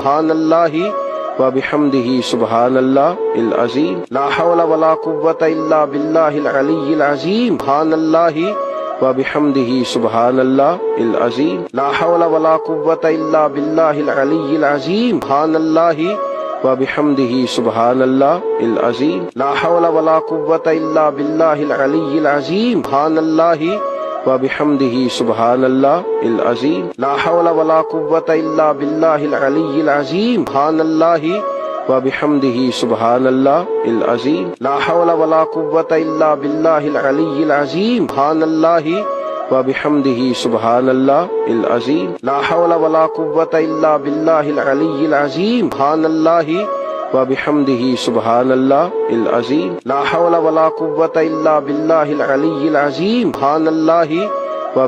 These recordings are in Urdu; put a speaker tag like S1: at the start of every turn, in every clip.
S1: سبحان اللہ وبحمدہ سبحان اللہ العظیم لا حول ولا قوة الا باللہ العلی العظیم سبحان اللہ وبحمدہ سبحان اللہ العظیم لا حول ولا قوة الا باللہ العلی العظیم سبحان اللہ وبحمدہ سبحان اللہ العظیم لا حول ولا قوة الا باللہ العلی العظیم سبحان اللہ وبحمدہ سبحان اللہ العظیم لا حول ولا قوة الا باللہ العلی العظیم سبحان اللہ وبحمدہ سبحان اللہ العظیم لا حول ولا قوة الا باللہ العلی العظیم سبحان اللہ وبحمدہ سبحان اللہ العظیم لا حول ولا قوة الا باللہ العلی العظیم سبحان اللہ وبحمدہ سبحان اللہ العظیم لا حول ولا قوة الا باللہ العلی العظیم سبحان اللہ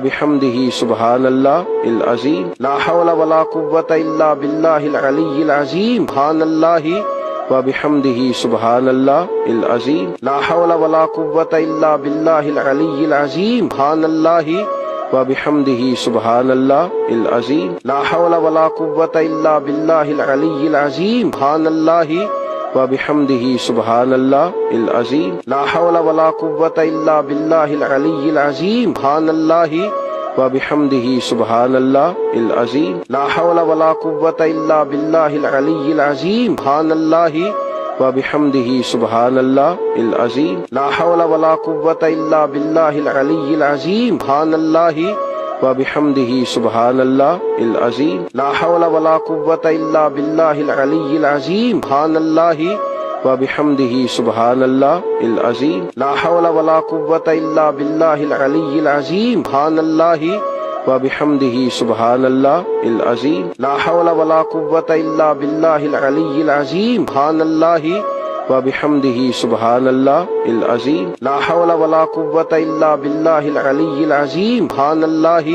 S1: وبحمدہ سبحان اللہ العظیم لا حول ولا قوة الا باللہ العلی العظیم سبحان اللہ وبحمدہ سبحان اللہ العظیم لا حول ولا قوة الا باللہ العلی العظیم سبحان اللہ وبحمدہ سبحان اللہ العظیم لا حول ولا قوة الا باللہ العلی العظیم سبحان اللہ وبحمدہ سبحان اللہ العظیم لا حول ولا قوة الا باللہ العلی العظیم سبحان اللہ وبحمدہ سبحان اللہ العظیم لا حول ولا قوة الا باللہ العلی العظیم سبحان اللہ وبحمدہ سبحان اللہ العظیم لا حول ولا قوة الا باللہ العلی العظیم سبحان اللہ وبحمدہ سبحان اللہ العظیم لا حول ولا قوة الا باللہ العلی العظیم سبحان اللہ وبحمدہ سبحان اللہ العظیم لا حول ولا قوة الا باللہ العلی العظیم سبحان اللہ وبحمدہ سبحان اللہ العظیم لا حول ولا قوة الا باللہ العلی العظیم سبحان اللہ وبحمدہ سبحان اللہ العظیم لا حول ولا قوة الا باللہ العلی العظیم سبحان اللہ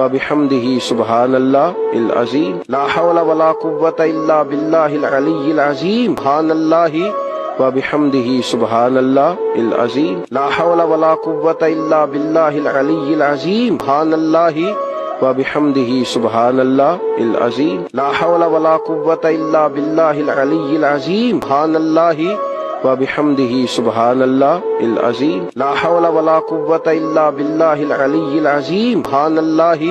S1: وبحمدہ سبحان اللہ العظیم لا حول ولا قوة الا باللہ العلی العظیم سبحان اللہ وبحمدہ سبحان اللہ العظیم لا حول ولا قوة الا باللہ العلی العظیم سبحان اللہ وبحمدہ سبحان اللہ العظیم لا حول ولا قوة الا باللہ العلی العظیم سبحان اللہ وبحمدہ سبحان اللہ العظیم لا حول ولا قوة الا باللہ العلی العظیم سبحان اللہ وبحمدہ سبحان اللہ العظیم لا حول ولا قوة الا باللہ العلی العظیم سبحان اللہ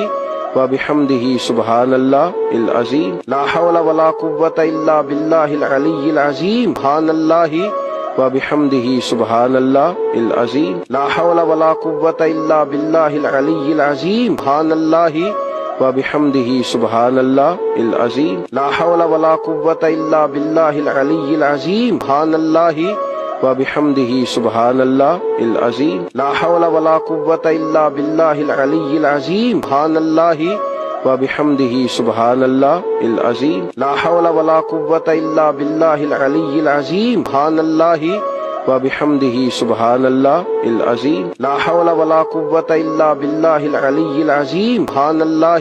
S1: وبحمدہ سبحان اللہ العظیم لا حول ولا قوة الا باللہ العلی العظیم سبحان اللہ وبحمدہ سبحان اللہ العظیم لا حول ولا قوة الا باللہ العلی العظیم سبحان اللہ وبحمدہ سبحان اللہ العظیم لا حول ولا قوة الا باللہ العلی العظیم سبحان اللہ وبحمدہ سبحان اللہ العظیم لا حول ولا قوة الا باللہ العلی العظیم سبحان اللہ وبحمدہ سبحان اللہ العظیم لا حول ولا قوة الا باللہ العلی العظیم سبحان اللہ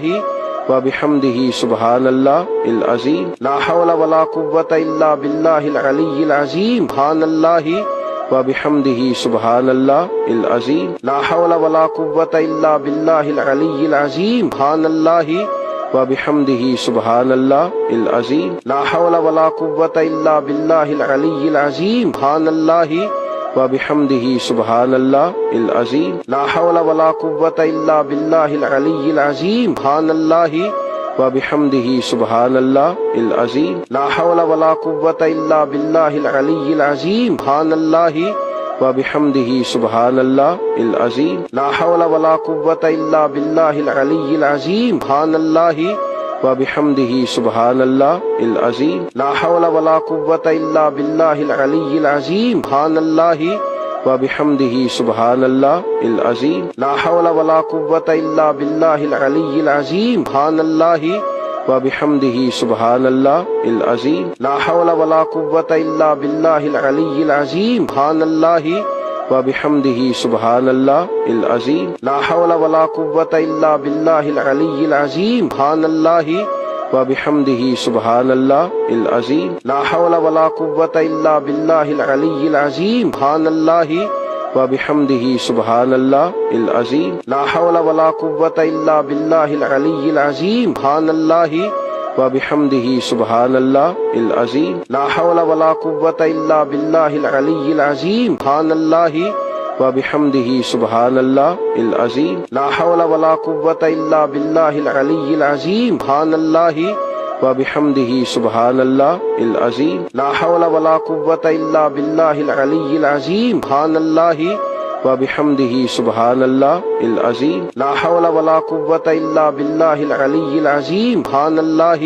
S1: وبحمدہ سبحان اللہ العظیم لا حول ولا قوة الا باللہ العلی العظیم سبحان اللہ وبحمدہ سبحان اللہ العظیم لا حول ولا قوة الا باللہ العلی العظیم سبحان اللہ وبحمدہ سبحان اللہ العظیم لا حول ولا قوة الا باللہ العلی العظیم سبحان اللہ وبحمدہ سبحان اللہ العظیم لا حول ولا قوة الا باللہ العلی العظیم سبحان اللہ وبحمدہ سبحان اللہ العظیم لا حول ولا قوة الا باللہ العلی العظیم سبحان اللہ وبحمدہ سبحان اللہ العظیم لا حول ولا قوة الا باللہ العلی العظیم سبحان اللہ وبحمدہ سبحان اللہ العظیم لا حول ولا قوة الا باللہ العلی العظیم سبحان اللہ وبحمدہ سبحان اللہ العظیم لا حول ولا قوة الا باللہ العلی العظیم سبحان اللہ وبحمدہ سبحان اللہ العظیم لا حول ولا قوة الا باللہ العلی العظیم سبحان اللہ وبحمدہ سبحان اللہ العظیم لا حول ولا قوة الا باللہ العلی العظیم سبحان اللہ وبحمدہ سبحان اللہ العظیم لا حول ولا قوة الا باللہ العلی العظیم سبحان اللہ وبحمدہ سبحان اللہ العظیم لا حول ولا قوة الا باللہ العلی العظیم سبحان اللہ وبحمده سبحان الله العظيم لا حول ولا قوة إلا بالله العلي العظيم سبحان الله وبحمده سبحان الله العظيم لا حول ولا قوة إلا بالله العلي العظيم سبحان الله وبحمده سبحان الله العظيم لا حول ولا قوة إلا بالله العلي العظيم سبحان الله وبحمده سبحان الله العظيم لا حول ولا قوة إلا بالله العلي العظيم سبحان الله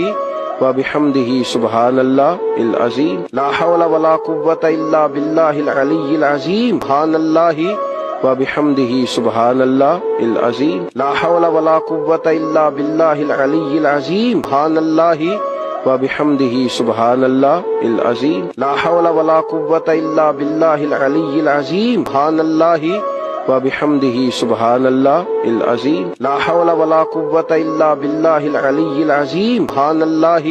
S1: وبحمده سبحان الله العظيم لا حول ولا قوة إلا بالله العلي العظيم سبحان الله وبحمده سبحان الله العظيم لا حول ولا قوة إلا بالله العلي العظيم سبحان الله وبحمده سبحان الله العظيم لا حول ولا قوة إلا بالله العلي العظيم سبحان الله وبحمده سبحان الله العظيم لا حول ولا قوة إلا بالله العلي العظيم سبحان الله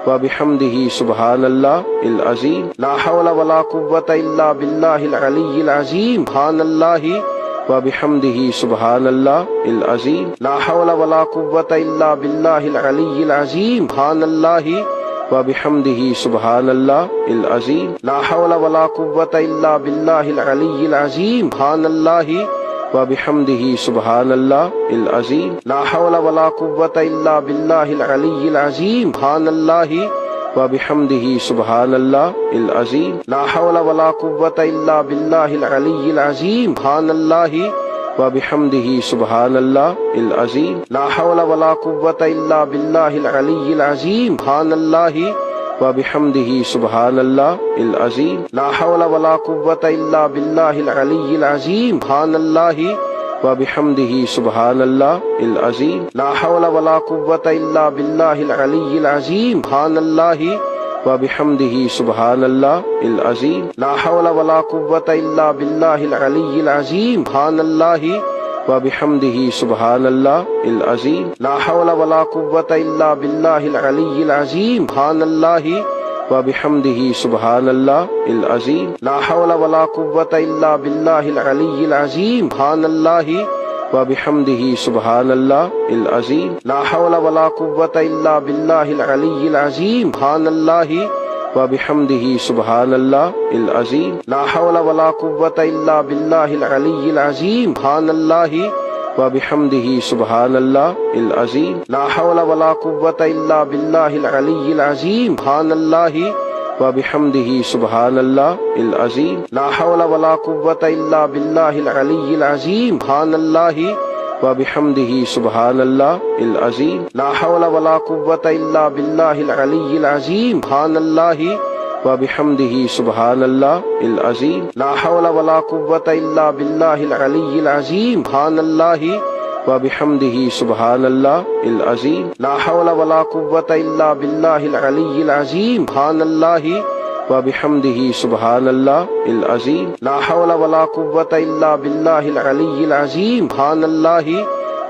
S1: وبحمده سبحان الله العظيم لا حول ولا قوة إلا بالله العلي العظيم سبحان الله وبحمده سبحان الله العظيم لا حول ولا قوة إلا بالله العلي العظيم سبحان الله وبحمده سبحان الله العظيم لا حول ولا قوة إلا بالله العلي العظيم سبحان الله وبحمده سبحان الله العظيم لا حول ولا قوة إلا بالله العلي العظيم سبحان الله وبحمده سبحان الله العظيم لا حول ولا قوة إلا بالله العلي العظيم سبحان الله وبحمده سبحان الله العظيم لا حول ولا قوة إلا بالله العلي العظيم سبحان الله وبحمده سبحان الله العظيم لا حول ولا قوة إلا بالله العلي العظيم سبحان الله وبحمده سبحان الله العظيم لا حول ولا قوة إلا بالله العلي العظيم سبحان الله وبحمده سبحان الله العظيم لا حول ولا قوة إلا بالله العلي العظيم سبحان الله وبحمده سبحان الله العظيم لا حول ولا قوة إلا بالله العلي العظيم سبحان الله وبحمده سبحان الله العظيم لا حول ولا قوة إلا بالله العلي العظيم سبحان الله وبحمده سبحان الله العظيم لا حول ولا قوة إلا بالله العلي العظيم سبحان الله وبحمده سبحان الله العظيم لا حول ولا قوة إلا بالله العلي العظيم سبحان الله وبحمده سبحان الله العظيم لا حول ولا قوة إلا بالله العلي العظيم سبحان الله وبحمده سبحان الله العظيم لا حول ولا قوة إلا بالله العلي العظيم سبحان الله وبحمده سبحان الله العظيم لا حول ولا قوة إلا بالله العلي العظيم سبحان الله وبحمده سبحان الله العظيم لا حول ولا قوة إلا بالله العلي العظيم سبحان الله وبحمده سبحان الله العظيم لا حول ولا قوة إلا بالله العلي العظيم سبحان الله وبحمده سبحان الله العظيم لا حول ولا قوة إلا بالله العلي العظيم سبحان الله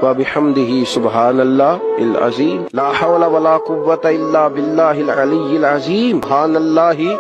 S1: وبحمده سبحان الله العظيم لا حول ولا قوة إلا بالله العلي العظيم سبحان الله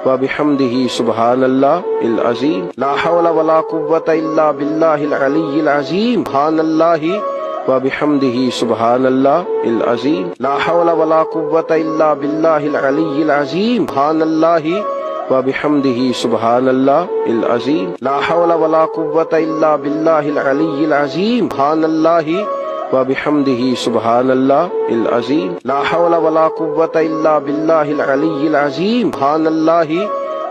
S1: وبحمده سبحان الله العظيم لا حول ولا قوة إلا بالله العلي العظيم سبحان الله وبحمده سبحان الله العظيم لا حول ولا قوة إلا بالله العلي العظيم سبحان الله وبحمده سبحان الله العظيم لا حول ولا قوة إلا بالله العلي العظيم سبحان الله وبحمده سبحان الله العظيم لا حول ولا قوة إلا بالله العلي العظيم سبحان الله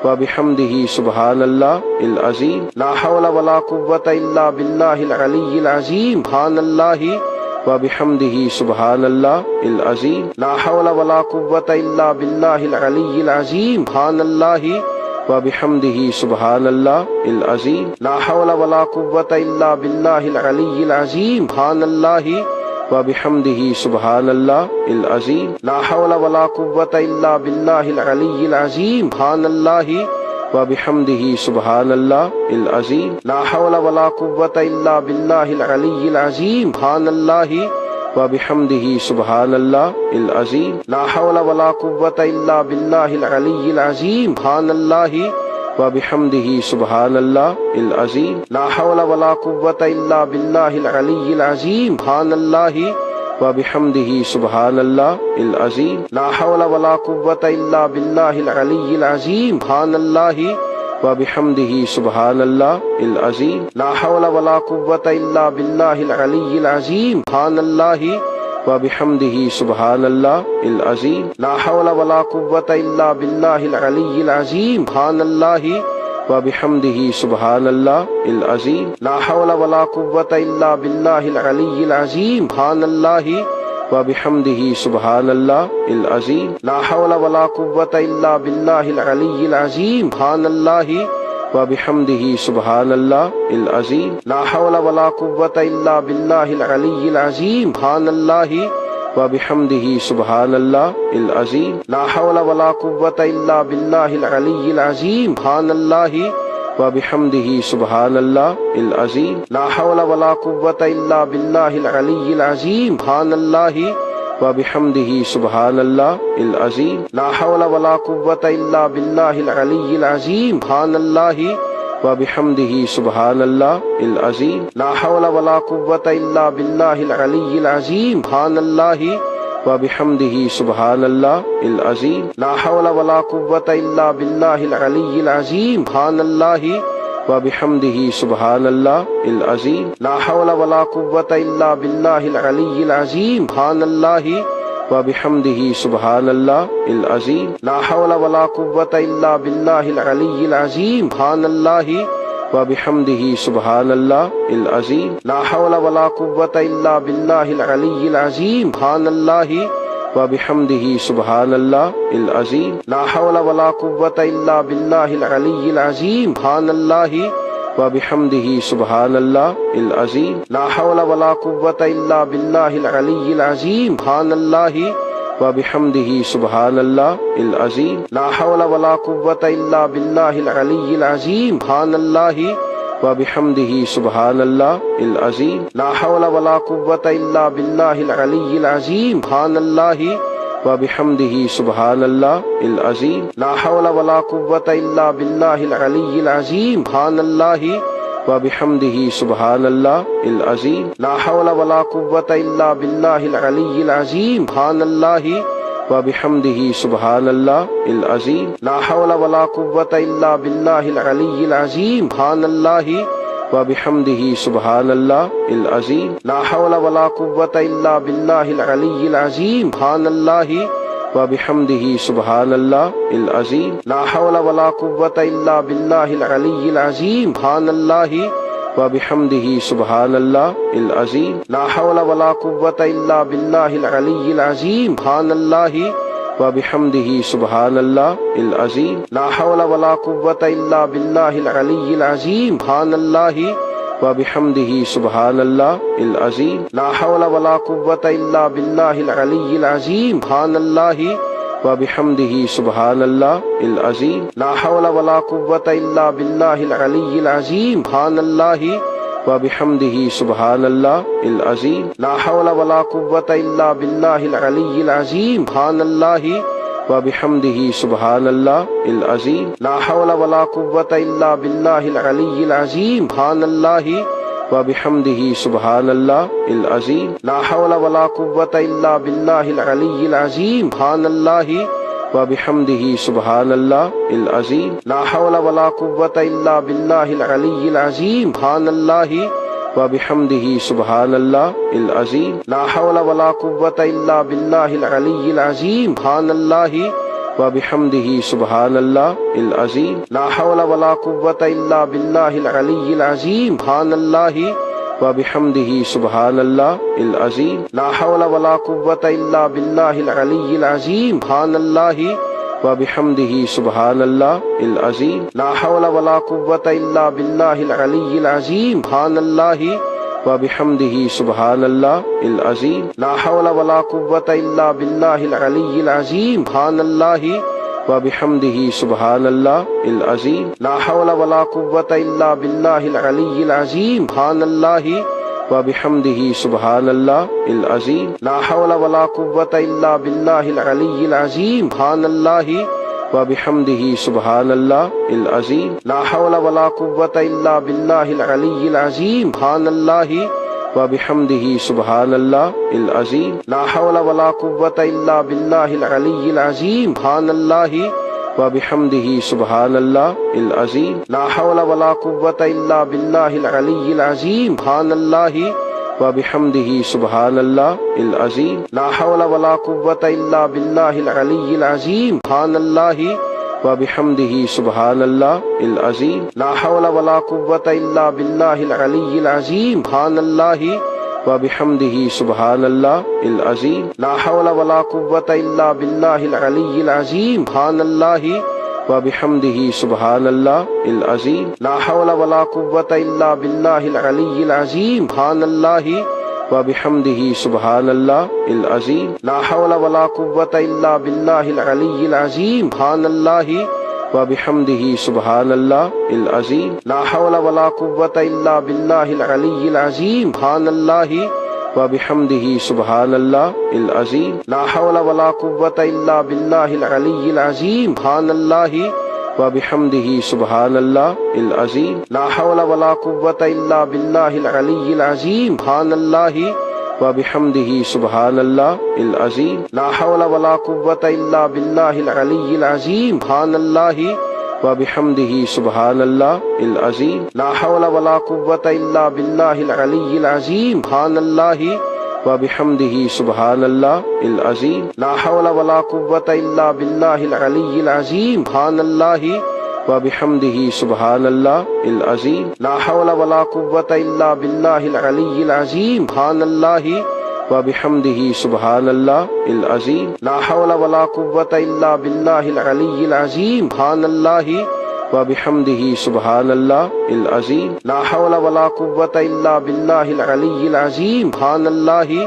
S1: وبحمده سبحان الله العظيم لا حول ولا قوة إلا بالله العلي العظيم سبحان الله وبحمده سبحان الله العظيم لا حول ولا قوة إلا بالله العلي العظيم سبحان الله وبحمده سبحان الله العظيم لا حول ولا قوة إلا بالله العلي العظيم سبحان الله وبحمده سبحان الله العظيم لا حول ولا قوة إلا بالله العلي العظيم سبحان الله وبحمده سبحان الله العظيم لا حول ولا قوة إلا بالله العلي العظيم سبحان الله وبحمده سبحان الله العظيم لا حول ولا قوة إلا بالله العلي العظيم سبحان الله وبحمده سبحان الله العظيم لا حول ولا قوة إلا بالله العلي العظيم سبحان الله وبحمده سبحان الله العظيم لا حول ولا قوة إلا بالله العلي العظيم سبحان الله وبحمده سبحان الله العظيم لا حول ولا قوة إلا بالله العلي العظيم سبحان الله وبحمده سبحان الله العظيم لا حول ولا قوة إلا بالله العلي العظيم سبحان الله وبحمده سبحان الله العظيم لا حول ولا قوة إلا بالله العلي العظيم سبحان الله وبحمده سبحان الله العظيم لا حول ولا قوة إلا بالله العلي العظيم سبحان الله وبحمده سبحان الله العظيم لا حول ولا قوة إلا بالله العلي العظيم سبحان الله وبحمده سبحان الله العظيم لا حول ولا قوة إلا بالله العلي العظيم سبحان الله وبحمده سبحان الله العظيم لا حول ولا قوة إلا بالله العلي العظيم سبحان الله وبحمده سبحان الله العظيم لا حول ولا قوة إلا بالله العلي العظيم سبحان الله وبحمده سبحان الله العظيم لا حول ولا قوة إلا بالله العلي العظيم سبحان الله وبحمده سبحان الله العظيم لا حول ولا قوة إلا بالله العلي العظيم سبحان الله وبحمده سبحان الله العظيم لا حول ولا قوة إلا بالله العلي العظيم سبحان الله وبحمده سبحان الله العظيم لا حول ولا قوة إلا بالله العلي العظيم سبحان الله وبحمده سبحان الله العظيم لا حول ولا قوة إلا بالله العلي العظيم سبحان الله وبحمده سبحان الله العظيم لا حول ولا قوة إلا بالله العلي العظيم سبحان الله وبحمده سبحان الله العظيم لا حول ولا قوة إلا بالله العلي العظيم سبحان الله وبحمده سبحان الله العظيم لا حول ولا قوة إلا بالله العلي العظيم سبحان الله وبحمده سبحان الله العظيم لا حول ولا قوة إلا بالله العلي العظيم سبحان الله وبحمده سبحان الله العظيم لا حول ولا قوة إلا بالله العلي العظيم سبحان الله وبحمده سبحان الله العظيم لا حول ولا قوة إلا بالله العلي العظيم سبحان الله وبحمده سبحان الله العظيم لا حول ولا قوة إلا بالله العلي العظيم سبحان الله وبحمده سبحان الله العظيم لا حول ولا قوة إلا بالله العلي العظيم سبحان الله وبحمده سبحان الله العظيم لا حول ولا قوة إلا بالله العلي العظيم سبحان الله وبحمده سبحان الله العظيم لا حول ولا قوة إلا بالله العلي العظيم سبحان الله وبحمده سبحان الله العظيم لا حول ولا قوة إلا بالله العلي العظيم سبحان الله وبحمده سبحان الله العظيم لا حول ولا قوة إلا بالله العلي العظيم سبحان الله وبحمده سبحان الله العظيم لا حول ولا قوة إلا بالله العلي العظيم سبحان الله وبحمده سبحان الله العظيم لا حول ولا قوة إلا بالله العلي العظيم سبحان الله وبحمده سبحان الله العظيم لا حول ولا قوة إلا بالله العلي العظيم سبحان الله وبحمده سبحان الله العظيم لا حول ولا قوة إلا بالله العلي العظيم سبحان الله وبحمده سبحان الله العظيم لا حول ولا قوة إلا بالله العلي العظيم سبحان الله وبحمده سبحان الله العظيم لا حول ولا قوة إلا بالله العلي العظيم سبحان الله وبحمده سبحان الله العظيم لا حول ولا قوة إلا بالله العلي العظيم سبحان الله وبحمده سبحان الله العظيم لا حول ولا قوة إلا بالله العلي العظيم سبحان الله وبحمده سبحان الله العظيم لا حول ولا قوة إلا بالله العلي العظيم سبحان الله وبحمده سبحان الله العظيم لا حول ولا قوة إلا بالله العلي العظيم سبحان الله وبحمده سبحان الله العظيم لا حول ولا قوة إلا بالله العلي العظيم سبحان الله وبحمده سبحان الله العظيم لا حول ولا قوة إلا بالله العلي العظيم سبحان الله وبحمده سبحان الله العظيم لا حول ولا قوة إلا بالله العلي العظيم سبحان الله وبحمده سبحان الله العظيم لا حول ولا قوة إلا بالله العلي العظيم سبحان الله وبحمده سبحان الله العظيم لا حول ولا قوة إلا بالله العلي العظيم سبحان الله وبحمده سبحان الله العظيم لا حول ولا قوة إلا بالله العلي العظيم سبحان الله وبحمده سبحان الله العظيم لا حول ولا قوة إلا بالله العلي العظيم سبحان الله وبحمده سبحان الله العظيم لا حول ولا قوة إلا بالله العلي العظيم سبحان الله وبحمده سبحان الله العظيم لا حول ولا قوة إلا بالله العلي العظيم سبحان الله وبحمده سبحان الله العظيم لا حول ولا قوة إلا بالله العلي العظيم سبحان الله وبحمده سبحان الله العظيم لا حول ولا قوة إلا بالله العلي العظيم سبحان الله وبحمده سبحان الله العظيم لا حول ولا قوة إلا بالله العلي العظيم سبحان الله وبحمده سبحان الله العظيم لا حول ولا قوة إلا بالله العلي العظيم سبحان الله وبحمده سبحان الله العظيم لا حول ولا قوة إلا بالله العلي العظيم سبحان الله وبحمده سبحان الله العظيم لا حول ولا قوة إلا بالله العلي العظيم سبحان الله وبحمده سبحان الله العظيم لا حول ولا قوة إلا بالله العلي العظيم سبحان الله وبحمده سبحان الله العظيم لا حول ولا قوة إلا بالله العلي العظيم سبحان الله وبحمده سبحان الله العظيم لا حول ولا قوة إلا بالله العلي العظيم سبحان الله وبحمده سبحان الله العظيم لا حول ولا قوة إلا بالله العلي العظيم سبحان الله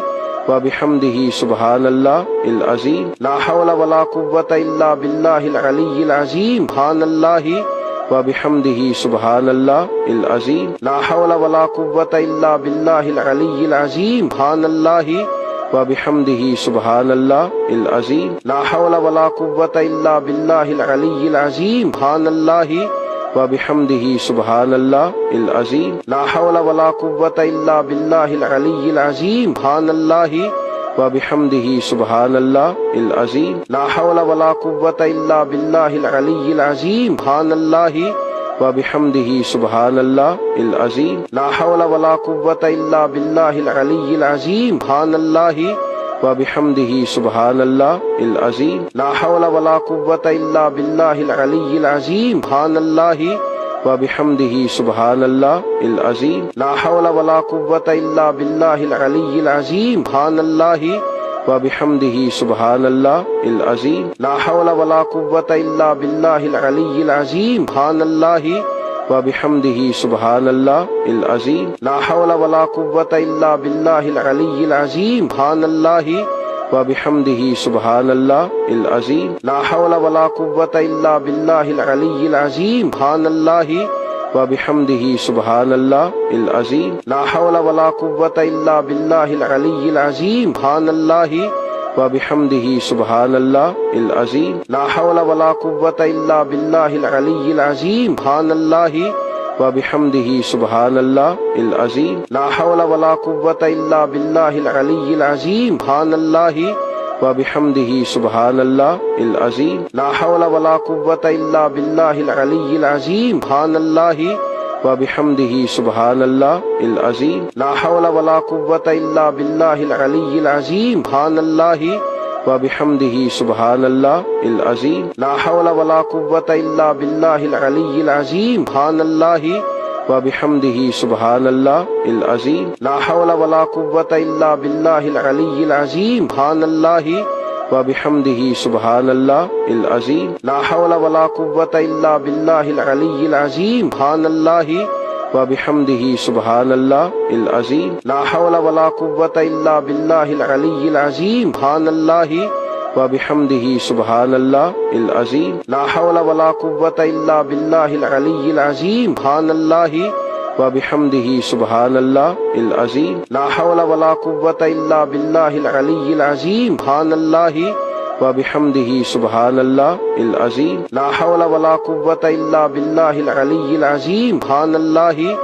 S1: وبحمده سبحان الله العظيم لا حول ولا قوة إلا بالله العلي العظيم سبحان الله وبحمده سبحان الله العظيم لا حول ولا قوة إلا بالله العلي العظيم سبحان الله وبحمده سبحان الله العظيم لا حول ولا قوة إلا بالله العلي العظيم سبحان الله وبحمده سبحان الله العظيم لا حول ولا قوة إلا بالله العلي العظيم سبحان الله وبحمده سبحان الله العظيم لا حول ولا قوة إلا بالله العلي العظيم سبحان الله وبحمده سبحان الله العظيم لا حول ولا قوة إلا بالله العلي العظيم سبحان الله وبحمده سبحان الله العظيم لا حول ولا قوة إلا بالله العلي العظيم سبحان الله وبحمده سبحان الله العظيم لا حول ولا قوة إلا بالله العلي العظيم سبحان الله وبحمده سبحان الله العظيم لا حول ولا قوة إلا بالله العلي العظيم سبحان الله وبحمده سبحان الله العظيم لا حول ولا قوة إلا بالله العلي العظيم سبحان الله وبحمده سبحان الله العظيم لا حول ولا قوة إلا بالله العلي العظيم سبحان الله وبحمده سبحان الله العظيم لا حول ولا قوة إلا بالله العلي العظيم سبحان الله وبحمده سبحان الله العظيم لا حول ولا قوة إلا بالله العلي العظيم سبحان الله وبحمده سبحان الله العظيم لا حول ولا قوة إلا بالله العلي العظيم سبحان الله وبحمده سبحان الله العظيم لا حول ولا قوة إلا بالله العلي العظيم سبحان الله وبحمده سبحان الله العظيم لا حول ولا قوة إلا بالله العلي العظيم سبحان الله وبحمده سبحان الله العظيم لا حول ولا قوة إلا بالله العلي العظيم سبحان الله وبحمده سبحان الله العظيم لا حول ولا قوة إلا بالله العلي العظيم سبحان الله وبحمده سبحان الله العظيم لا حول ولا قوة إلا بالله العلي العظيم سبحان الله وبحمده سبحان الله العظيم لا حول ولا قوة إلا بالله العلي العظيم سبحان الله وبحمده سبحان الله العظيم لا حول ولا قوة إلا بالله العلي العظيم سبحان الله وبحمده سبحان الله العظيم لا حول ولا قوة إلا بالله العلي العظيم سبحان الله وبحمده سبحان الله العظيم لا حول ولا قوة إلا بالله العلي العظيم سبحان الله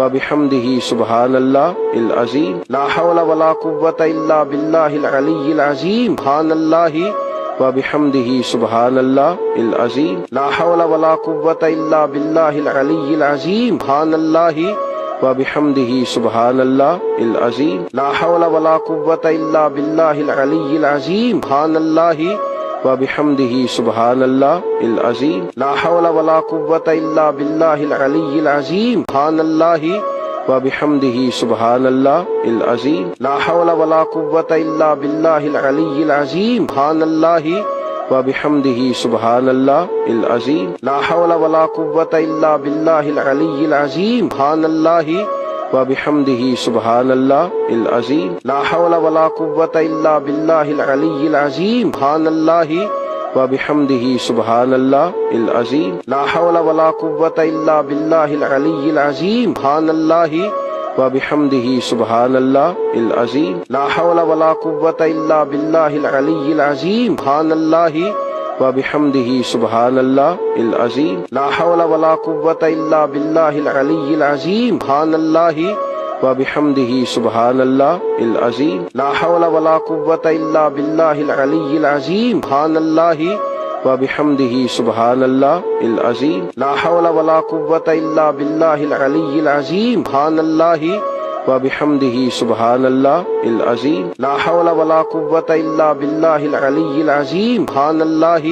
S1: وبحمده سبحان الله العظيم لا حول ولا قوة إلا بالله العلي العظيم سبحان الله وبحمده سبحان الله العظيم لا حول ولا قوة إلا بالله العلي العظيم سبحان الله وبحمده سبحان الله العظيم لا حول ولا قوة إلا بالله العلي العظيم سبحان الله وبحمده سبحان الله العظيم لا حول ولا قوة إلا بالله العلي العظيم سبحان الله وبحمده سبحان الله العظيم لا حول ولا قوة إلا بالله العلي العظيم سبحان الله وبحمده سبحان الله العظيم لا حول ولا قوة إلا بالله العلي العظيم سبحان الله وبحمده سبحان الله العظيم لا حول ولا قوة إلا بالله العلي العظيم سبحان الله وبحمده سبحان الله العظيم لا حول ولا قوة إلا بالله العلي العظيم سبحان الله وبحمده سبحان الله العظيم لا حول ولا قوة إلا بالله العلي العظيم سبحان الله وبحمده سبحان الله العظيم لا حول ولا قوة إلا بالله العلي العظيم سبحان الله وبحمده سبحان الله العظيم لا حول ولا قوة إلا بالله العلي العظيم سبحان الله وبحمده سبحان الله العظيم لا حول ولا قوة إلا بالله العلي العظيم سبحان الله وبحمده سبحان الله العظيم لا حول ولا قوة إلا بالله العلي العظيم سبحان الله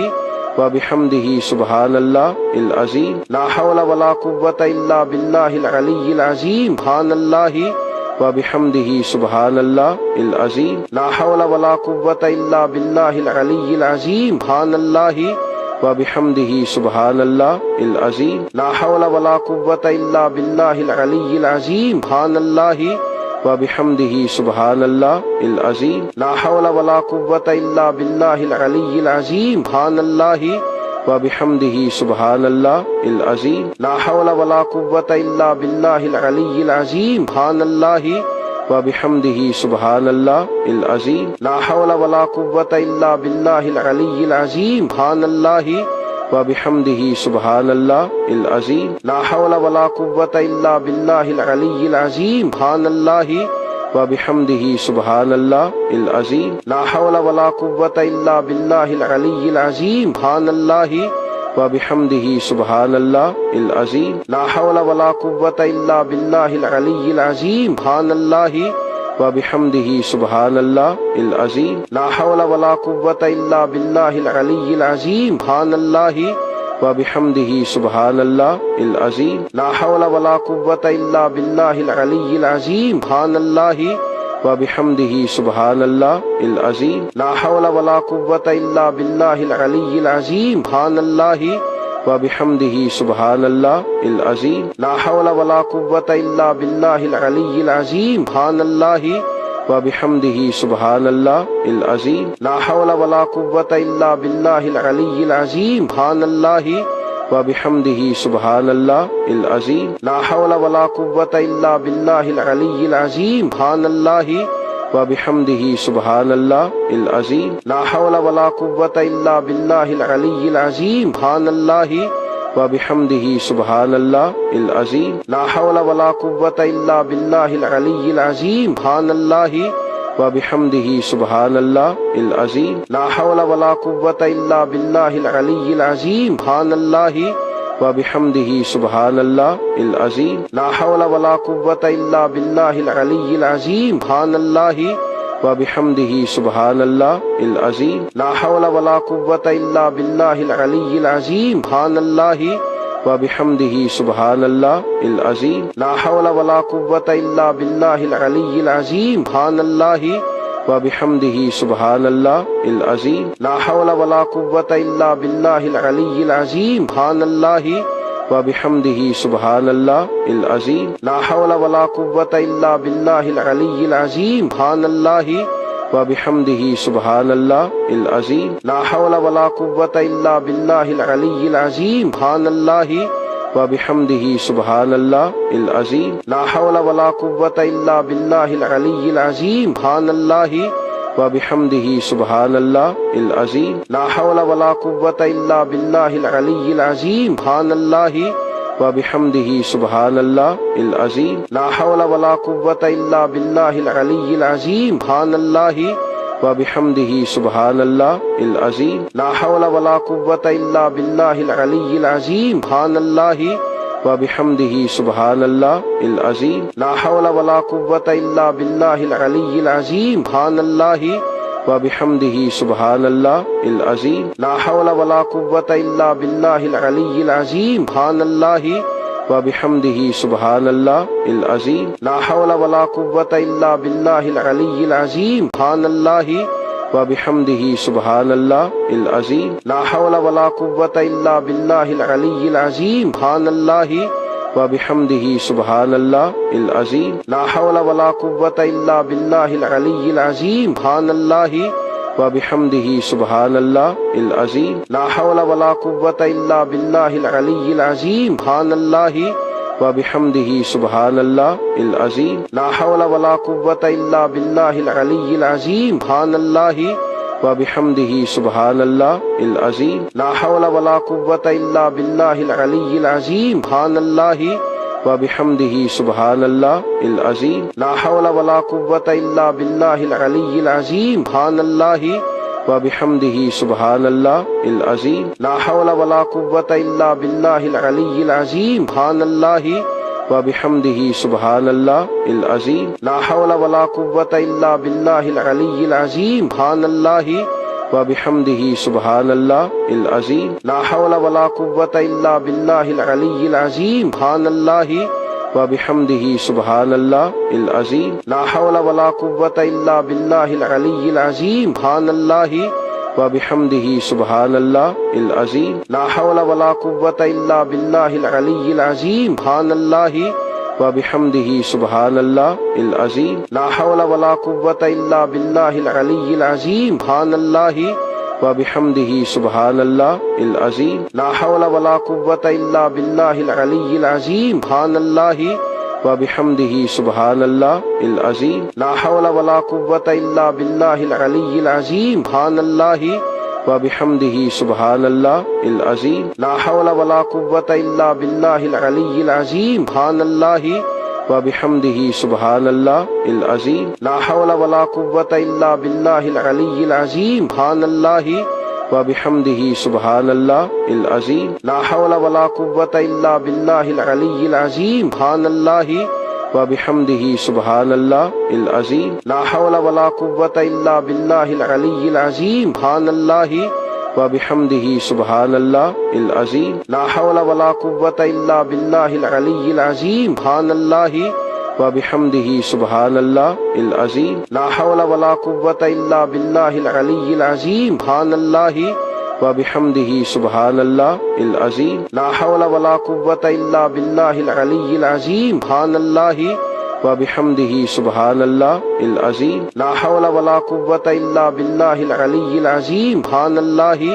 S1: وبحمده سبحان الله العظيم لا حول ولا قوة إلا بالله العلي العظيم سبحان الله وبحمده سبحان الله العظيم لا حول ولا قوة إلا بالله العلي العظيم سبحان الله وبحمده سبحان الله العظيم لا حول ولا قوة إلا بالله العلي العظيم سبحان الله وبحمده سبحان الله العظيم لا حول ولا قوة إلا بالله العلي العظيم سبحان الله وبحمده سبحان الله العظيم لا حول ولا قوة إلا بالله العلي العظيم سبحان الله وبحمده سبحان الله العظيم لا حول ولا قوة إلا بالله العلي العظيم سبحان الله وبحمده سبحان الله العظيم لا حول ولا قوة إلا بالله العلي العظيم سبحان الله وبحمده سبحان الله العظيم لا حول ولا قوة إلا بالله العلي العظيم سبحان الله وبحمده سبحان الله العظيم لا حول ولا قوة إلا بالله العلي العظيم سبحان الله وبحمده سبحان الله العظيم لا حول ولا قوة إلا بالله العلي العظيم سبحان الله وبحمده سبحان الله العظيم لا حول ولا قوة إلا بالله العلي العظيم سبحان الله وبحمده سبحان الله العظيم لا حول ولا قوة إلا بالله العلي العظيم سبحان الله وبحمده سبحان الله العظيم لا حول ولا قوة إلا بالله العلي العظيم سبحان الله وبحمده سبحان الله العظيم لا حول ولا قوة إلا بالله العلي العظيم سبحان الله وبحمده سبحان الله العظيم لا حول ولا قوة إلا بالله العلي العظيم سبحان الله وبحمده سبحان الله العظيم لا حول ولا قوة إلا بالله العلي العظيم سبحان الله وبحمده سبحان الله العظيم لا حول ولا قوة إلا بالله العلي العظيم سبحان الله وبحمده سبحان الله العظيم لا حول ولا قوة إلا بالله العلي العظيم سبحان الله وبحمده سبحان الله العظيم لا حول ولا قوة إلا بالله العلي العظيم سبحان الله وبحمده سبحان الله العظيم لا حول ولا قوة إلا بالله العلي العظيم سبحان الله وبحمده سبحان الله العظيم لا حول ولا قوة إلا بالله العلي العظيم سبحان الله وبحمده سبحان الله العظيم لا حول ولا قوة إلا بالله العلي العظيم سبحان الله وبحمده سبحان الله العظيم لا حول ولا قوة إلا بالله العلي العظيم سبحان الله وبحمده سبحان الله العظيم لا حول ولا قوة إلا بالله العلي العظيم سبحان الله وبحمده سبحان الله العظيم لا حول ولا قوة إلا بالله العلي العظيم سبحان الله وبحمده سبحان الله العظيم لا حول ولا قوة إلا بالله العلي العظيم سبحان الله وبحمده سبحان الله العظيم لا حول ولا قوة إلا بالله العلي العظيم سبحان الله وبحمده سبحان الله العظيم لا حول ولا قوة إلا بالله العلي العظيم سبحان الله وبحمده سبحان الله العظيم لا حول ولا قوة إلا بالله العلي العظيم سبحان الله وبحمده سبحان الله العظيم لا حول ولا قوة إلا بالله العلي العظيم سبحان الله وبحمده سبحان الله العظيم لا حول ولا قوة إلا بالله العلي العظيم سبحان الله وبحمده سبحان الله العظيم لا حول ولا قوة إلا بالله العلي العظيم سبحان الله وبحمده سبحان الله العظيم لا حول ولا قوة إلا بالله العلي العظيم سبحان الله وبحمده سبحان الله العظيم لا حول ولا قوة إلا بالله العلي العظيم سبحان الله وبحمده سبحان الله العظيم لا حول ولا قوة إلا بالله العلي العظيم سبحان الله وبحمده سبحان الله العظيم لا حول ولا قوة إلا بالله العلي العظيم سبحان الله وبحمده سبحان الله العظيم لا حول ولا قوة إلا بالله العلي العظيم سبحان الله وبحمده سبحان الله العظيم لا حول ولا قوة إلا بالله العلي العظيم سبحان الله وبحمده سبحان الله العظيم لا حول ولا قوة إلا بالله العلي العظيم سبحان الله وبحمده سبحان الله العظيم لا حول ولا قوة إلا بالله العلي العظيم سبحان الله وبحمده سبحان الله العظيم لا حول ولا قوة إلا بالله العلي العظيم سبحان الله وبحمده سبحان الله العظيم لا حول ولا قوة إلا بالله العلي العظيم سبحان الله وبحمده سبحان الله العظيم لا حول ولا قوة إلا بالله العلي العظيم سبحان الله وبحمده سبحان الله العظيم لا حول ولا قوة إلا بالله العلي العظيم سبحان الله وبحمده سبحان الله العظيم لا حول ولا قوة إلا بالله العلي العظيم سبحان الله وبحمده سبحان الله العظيم لا حول ولا قوة إلا بالله العلي العظيم سبحان الله وبحمده سبحان الله العظيم لا حول ولا قوة إلا بالله العلي العظيم سبحان الله وبحمده سبحان الله العظيم لا حول ولا قوة إلا بالله العلي العظيم سبحان الله وبحمده سبحان الله العظيم لا حول ولا قوة إلا بالله العلي العظيم سبحان الله وبحمده سبحان الله العظيم لا حول ولا قوة إلا بالله العلي العظيم سبحان الله وبحمده سبحان الله العظيم لا حول ولا قوة إلا بالله العلي العظيم سبحان الله وبحمده سبحان الله العظيم لا حول ولا قوة إلا بالله العلي العظيم سبحان الله وبحمده سبحان الله العظيم لا حول ولا قوة إلا بالله العلي العظيم سبحان الله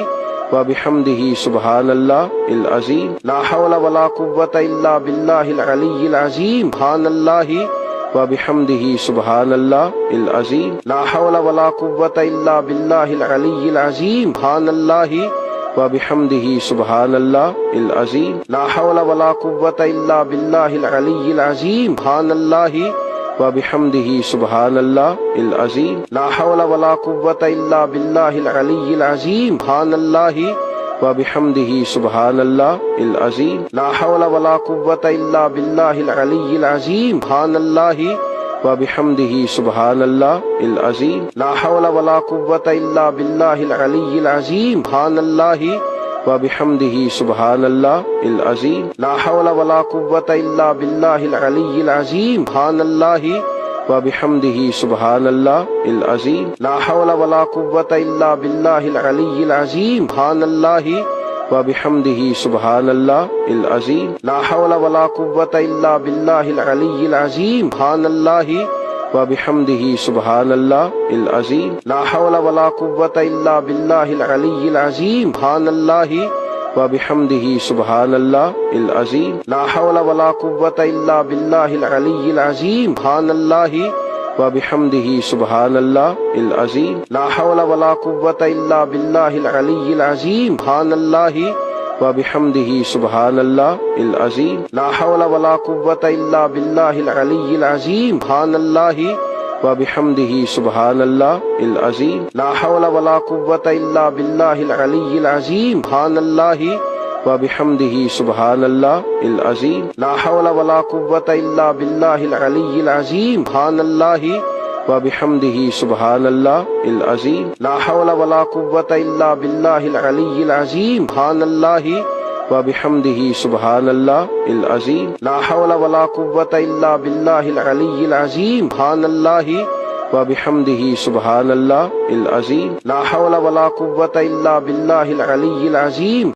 S1: وبحمده سبحان الله العظيم لا حول ولا قوة إلا بالله العلي العظيم سبحان الله وبحمده سبحان الله العظيم لا حول ولا قوة إلا بالله العلي العظيم سبحان الله وبحمده سبحان الله العظيم لا حول ولا قوة إلا بالله العلي العظيم سبحان الله وبحمده سبحان الله العظيم لا حول ولا قوة إلا بالله العلي العظيم سبحان الله وبحمده سبحان الله العظيم لا حول ولا قوة إلا بالله العلي العظيم سبحان الله وبحمده سبحان الله العظيم لا حول ولا قوة إلا بالله العلي العظيم سبحان الله وبحمده سبحان الله العظيم لا حول ولا قوة إلا بالله العلي العظيم سبحان الله وبحمده سبحان الله العظيم لا حول ولا قوة إلا بالله العلي العظيم سبحان الله وبحمده سبحان الله العظيم لا حول ولا قوة إلا بالله العلي العظيم سبحان الله وبحمده سبحان الله العظيم لا حول ولا قوة إلا بالله العلي العظيم سبحان الله وبحمده سبحان الله العظيم لا حول ولا قوة إلا بالله العلي العظيم سبحان الله وبحمده سبحان الله العظيم لا حول ولا قوة إلا بالله العلي العظيم سبحان الله وبحمده سبحان الله العظيم لا حول ولا قوة إلا بالله العلي العظيم سبحان الله وبحمده سبحان الله العظيم لا حول ولا قوة إلا بالله العلي العظيم سبحان الله وبحمده سبحان الله العظيم لا حول ولا قوة إلا بالله العلي العظيم سبحان الله وبحمده سبحان الله العظيم لا حول ولا قوة إلا بالله العلي العظيم سبحان الله وبحمده سبحان الله العظيم لا حول ولا قوة إلا بالله العلي العظيم سبحان الله وبحمده سبحان الله العظيم لا حول ولا قوة إلا بالله العلي العظيم